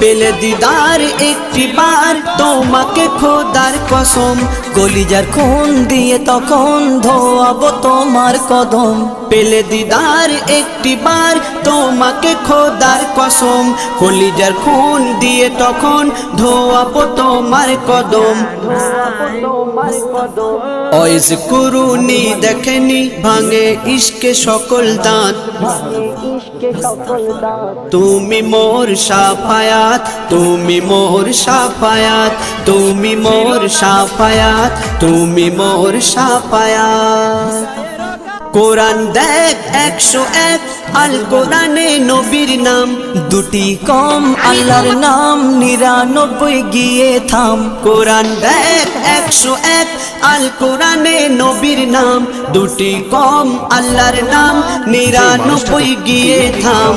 পেলে দিদার একটি বার তোমাকে খোদার কসম, কলিজার খুন দিয়ে তখন ধোয়াবো তোমার কদম। পেলে দিদার একটি বার তোমাকে খোদার কসম, কলিজার খুন দিয়ে তখন ধোয়াবো তোমার কদম। ওয়াইজ কুরুনি দেখেনি ভাঙে ইশকে সকল দাঁত, তুমি মোর শাফায়াত, তুমি মোর শাফায়াত, তুমি মোর শাফায়াত, তুমি মোর শাফায়াত। কোরআন দেখ 101, আল কোরআনে নবীর নাম দুটি কম, আল্লাহর নাম 99 গিয়ে থাম। কোরআন দেখ 101, আল কোরআনে নবীর নাম দুটি কম, আল্লাহর নাম 99 গিয়ে থাম।